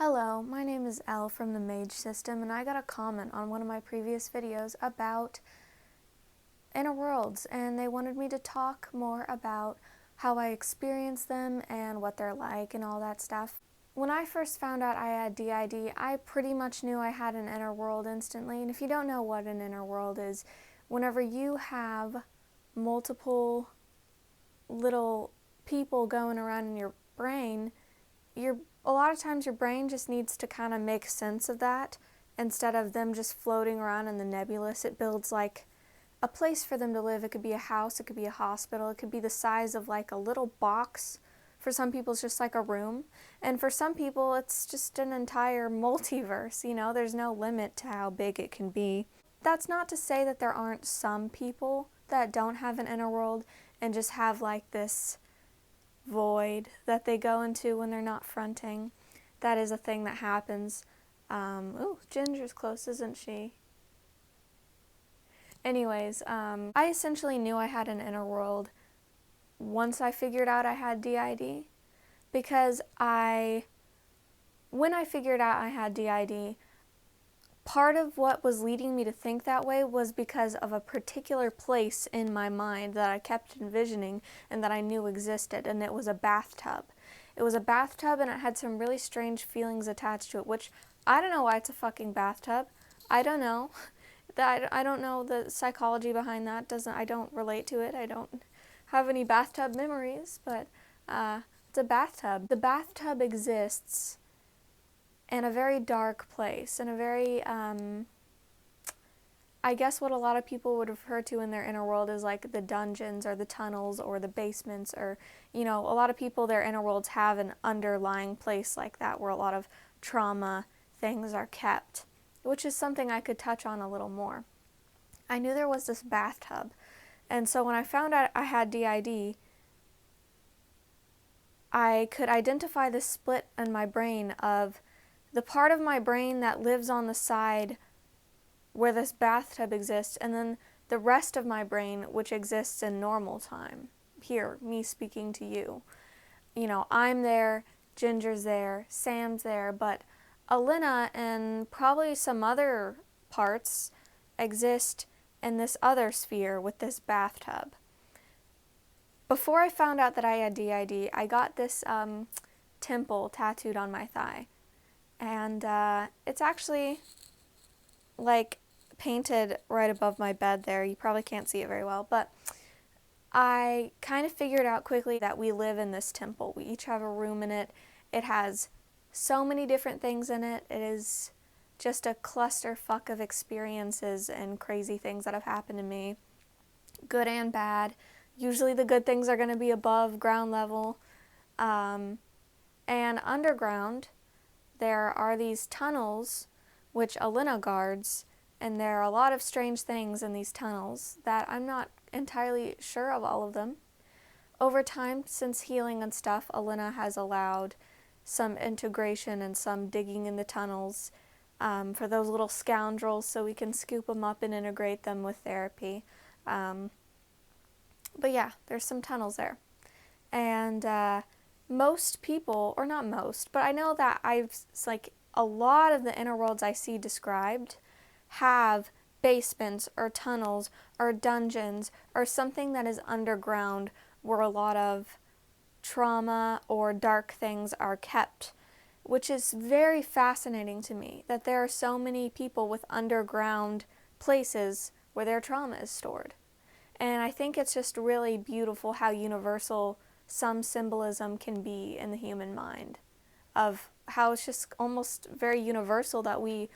Hello, my name is Elle from the Mage System, and I got a comment on one of my previous videos about inner worlds, and they wanted me to talk more about how I experience them and what they're like and all that stuff. When I first found out I had DID, I pretty much knew I had an inner world instantly, and if you don't know what an inner world is, whenever you have multiple little people going around in your brain, a lot of times your brain just needs to kind of make sense of that. Instead of them just floating around in the nebulous, it builds like a place for them to live. It could be a house, it could be a hospital, it could be the size of like a little box. For some people it's just like a room, and for some people it's just an entire multiverse. There's no limit to how big it can be. That's not to say that there aren't some people that don't have an inner world and just have like this void that they go into when they're not fronting. That is a thing that happens. Ooh, Ginger's close, isn't she? Anyways, I essentially knew I had an inner world once I figured out I had DID, because when I figured out I had DID, part of what was leading me to think that way was because of a particular place in my mind that I kept envisioning and that I knew existed, and it was a bathtub. It was a bathtub, and it had some really strange feelings attached to it, which I don't know why it's a fucking bathtub. I don't know. I don't know the psychology behind that. I don't relate to it. I don't have any bathtub memories, but it's a bathtub. The bathtub exists in a very dark place, in a very, I guess what a lot of people would refer to in their inner world is like the dungeons or the tunnels or the basements, or, a lot of people, their inner worlds have an underlying place like that where a lot of trauma things are kept, which is something I could touch on a little more. I knew there was this bathtub, and so when I found out I had DID, I could identify the split in my brain of the part of my brain that lives on the side where this bathtub exists, and then the rest of my brain which exists in normal time. Here, me speaking to you. I'm there, Ginger's there, Sam's there, but Alina and probably some other parts exist in this other sphere with this bathtub. Before I found out that I had DID, I got this temple tattooed on my thigh. And it's actually like painted right above my bed there. You probably can't see it very well, but I kind of figured out quickly that we live in this temple. We each have a room in it. It has so many different things in it. It is just a clusterfuck of experiences and crazy things that have happened to me, good and bad. Usually the good things are going to be above ground level. And underground, there are these tunnels which Alina guards, and there are a lot of strange things in these tunnels that I'm not entirely sure of all of them. Over time, since healing and stuff, Alina has allowed some integration and some digging in the tunnels for those little scoundrels, so we can scoop them up and integrate them with therapy. But yeah, there's some tunnels there. And most people, or not most, but I know that a lot of the inner worlds I see described have basements or tunnels or dungeons or something that is underground where a lot of trauma or dark things are kept, which is very fascinating to me, that there are so many people with underground places where their trauma is stored. And I think it's just really beautiful how universal some symbolism can be in the human mind, of how it's just almost very universal that we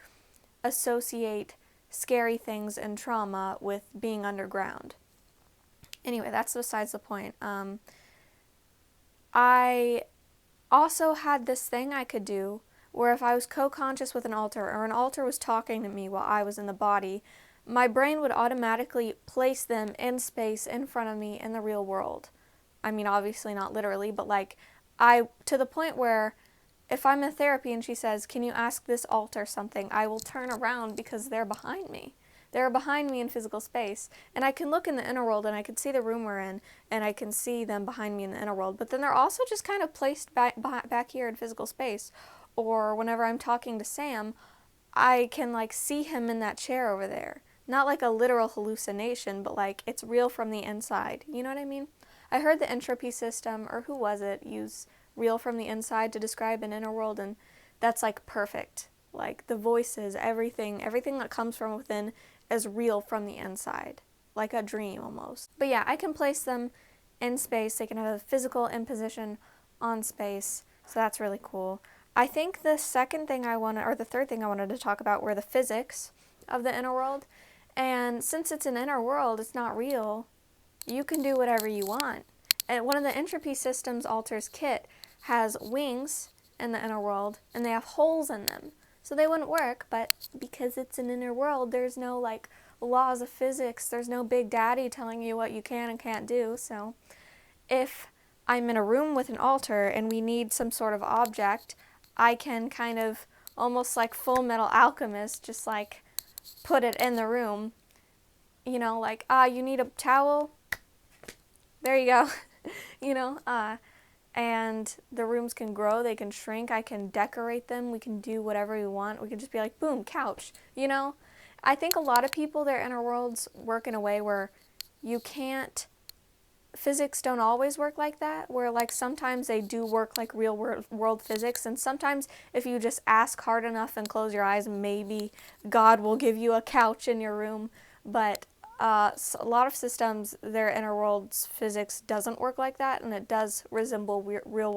associate scary things and trauma with being underground. Anyway, that's besides the point. I also had this thing I could do where if I was co-conscious with an altar, or an altar was talking to me while I was in the body, my brain would automatically place them in space in front of me in the real world. I mean, obviously not literally, but to the point where if I'm in therapy and she says, "Can you ask this altar something?" I will turn around because they're behind me. They're behind me in physical space. And I can look in the inner world and I can see the room we're in, and I can see them behind me in the inner world. But then they're also just kind of placed back here in physical space. or whenever I'm talking to Sam, I can like see him in that chair over there. Not like a literal hallucination, but like it's real from the inside. You know what I mean? I heard the entropy system, or who was it, use real from the inside to describe an inner world, and that's like perfect. Like the voices, everything that comes from within is real from the inside. Like a dream almost. But yeah, I can place them in space. They can have a physical imposition on space. So that's really cool. I think the third thing I wanted to talk about were the physics of the inner world. And since it's an inner world, it's not real, you can do whatever you want. And one of the entropy systems alters kit has wings in the inner world, and they have holes in them. So they wouldn't work, but because it's an inner world, there's no like laws of physics, there's no big daddy telling you what you can and can't do. So if I'm in a room with an altar and we need some sort of object, I can kind of almost like Full Metal Alchemist, just like put it in the room. You know, like, you need a towel? There you go. You know, and the rooms can grow, they can shrink, I can decorate them, we can do whatever we want. We can just be like, boom, couch, you know? I think a lot of people, their inner worlds work in a way where you can't, physics don't always work like that, where like sometimes they do work like real world physics, and sometimes if you just ask hard enough and close your eyes, maybe God will give you a couch in your room. But a lot of systems, their inner world's physics doesn't work like that, and it does resemble real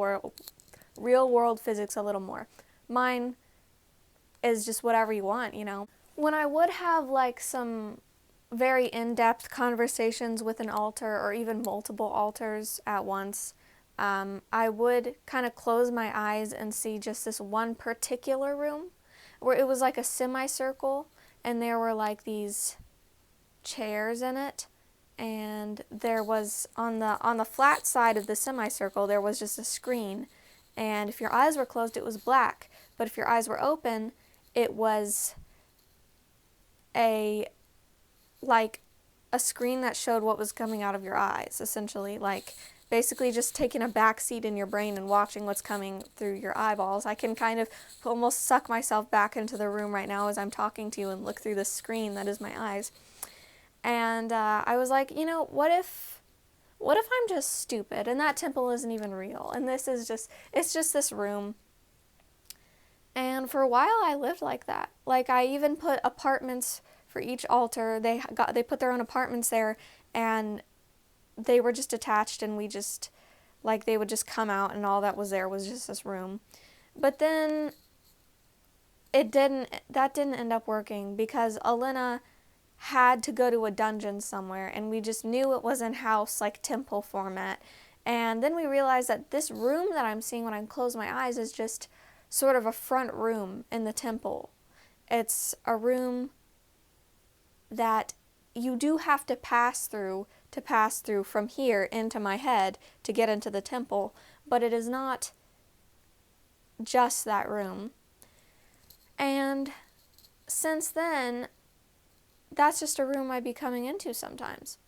world physics a little more. Mine is just whatever you want, you know. When I would have like some very in-depth conversations with an altar, or even multiple altars at once, I would kind of close my eyes and see just this one particular room where it was like a semicircle, and there were like these chairs in it, and there was on the flat side of the semicircle there was just a screen, and if your eyes were closed it was black, but if your eyes were open it was a screen that showed what was coming out of your eyes, essentially, like basically just taking a back seat in your brain and watching what's coming through your eyeballs. I can kind of almost suck myself back into the room right now as I'm talking to you and look through the screen that is my eyes. And I was like, you know, what if I'm just stupid and that temple isn't even real, and it's just this room. And for a while I lived like that. Like I even put apartments for each altar. They put their own apartments there, and they were just attached, and we just, like, they would just come out and all that was there was just this room. But then that didn't end up working because Alina had to go to a dungeon somewhere, and we just knew it was in house, like temple format. And then we realized that this room that I'm seeing when I close my eyes is just sort of a front room in the temple. It's a room that you do have to pass through from here into my head to get into the temple, but it is not just that room. And since then, that's just a room I'd be coming into sometimes.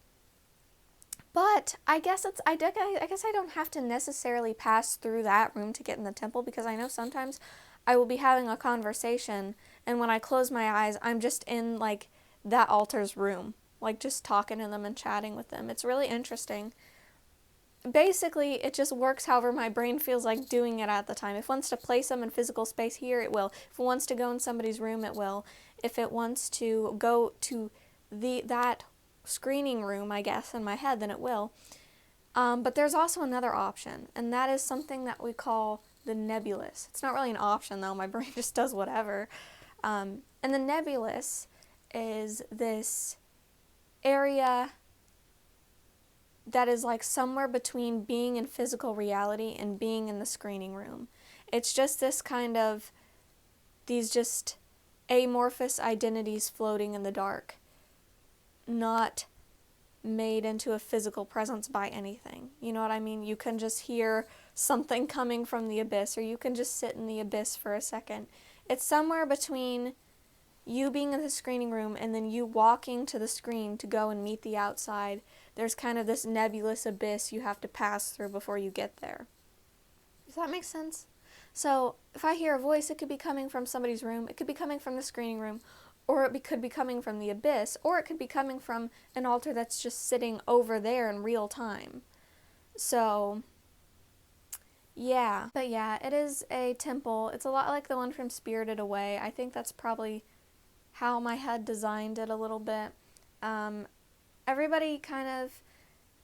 But I guess I don't have to necessarily pass through that room to get in the temple, because I know sometimes I will be having a conversation, and when I close my eyes, I'm just in like that altar's room, like just talking to them and chatting with them. It's really interesting. Basically, it just works however my brain feels like doing it at the time. If it wants to place them in physical space here, it will. If it wants to go in somebody's room, it will. If it wants to go to that screening room, I guess, in my head, then it will. But there's also another option, and that is something that we call the nebulous. It's not really an option, though. My brain just does whatever. And the nebulous is this area that is like somewhere between being in physical reality and being in the screening room. It's just this kind of, these just amorphous identities floating in the dark, not made into a physical presence by anything. You know what I mean? You can just hear something coming from the abyss, or you can just sit in the abyss for a second. It's somewhere between you being in the screening room and then you walking to the screen to go and meet the outside. There's kind of this nebulous abyss you have to pass through before you get there. Does that make sense? So if I hear a voice, it could be coming from somebody's room, it could be coming from the screening room, or could be coming from the abyss, or it could be coming from an altar that's just sitting over there in real time. So, yeah. But yeah, it is a temple. It's a lot like the one from Spirited Away. I think that's probably how my head designed it a little bit. Everybody kind of,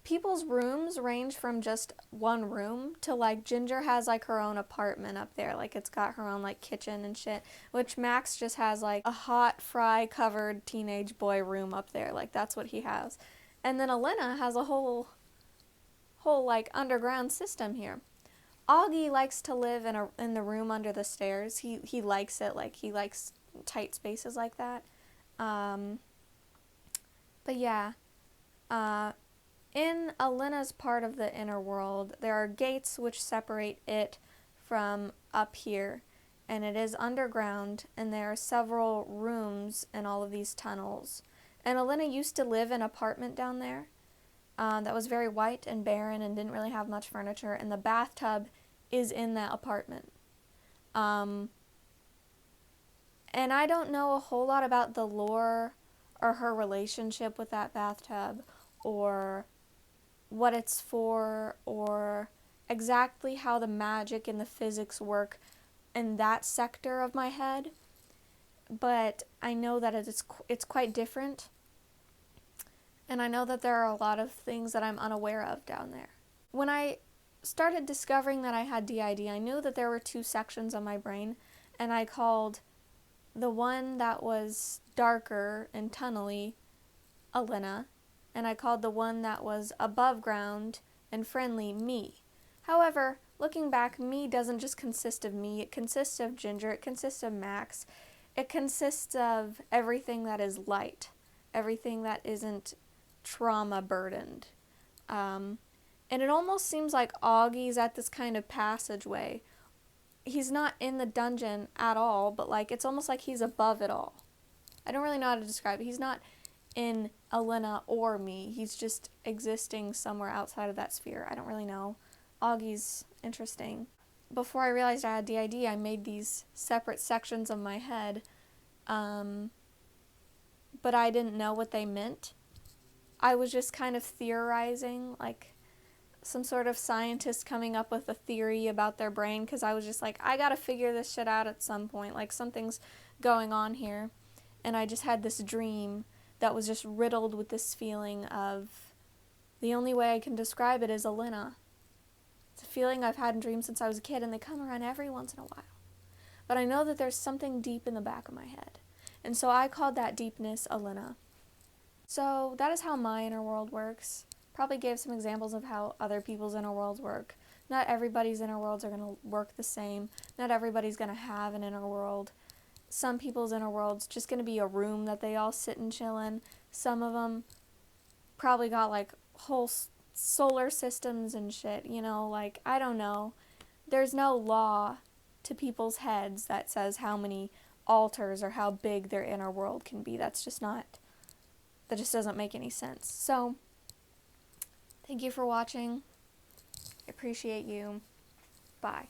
people's rooms range from just one room to like Ginger has like her own apartment up there. Like it's got her own like kitchen and shit, which Max just has like a hot fry covered teenage boy room up there. Like that's what he has. And then Elena has a whole like underground system here. Augie likes to live in the room under the stairs. He likes it, like he likes tight spaces like that. But yeah, in Elena's part of the inner world, there are gates which separate it from up here, and it is underground, and there are several rooms in all of these tunnels. And Elena used to live in an apartment down there that was very white and barren and didn't really have much furniture, and the bathtub is in that apartment. And I don't know a whole lot about the lore or her relationship with that bathtub, or what it's for, or exactly how the magic and the physics work in that sector of my head. But I know that it's quite different, and I know that there are a lot of things that I'm unaware of down there. When I started discovering that I had DID, I knew that there were two sections of my brain, and I called the one that was darker and tunnely Elena, and I called the one that was above ground and friendly me. However, looking back, me doesn't just consist of me, it consists of Ginger, it consists of Max, it consists of everything that is light, everything that isn't trauma burdened. And it almost seems like Augie's at this kind of passageway. He's not in the dungeon at all, but like it's almost like he's above it all. I don't really know how to describe it. He's not in Elena or me. He's just existing somewhere outside of that sphere. I don't really know. Augie's interesting. Before I realized I had DID, I made these separate sections of my head, but I didn't know what they meant. I was just kind of theorizing, like some sort of scientist coming up with a theory about their brain, because I was just like, I gotta figure this shit out at some point, like something's going on here. And I just had this dream that was just riddled with this feeling of, the only way I can describe it is Elena. It's a feeling I've had in dreams since I was a kid, and they come around every once in a while. But I know that there's something deep in the back of my head. And so I called that deepness Elena. So that is how my inner world works. Probably gave some examples of how other people's inner worlds work. Not everybody's inner worlds are going to work the same. Not everybody's going to have an inner world. Some people's inner world's just going to be a room that they all sit and chill in. Some of them probably got like whole solar systems and shit, you know, like, I don't know. There's no law to people's heads that says how many altars or how big their inner world can be. That just doesn't make any sense. So, thank you for watching. I appreciate you. Bye.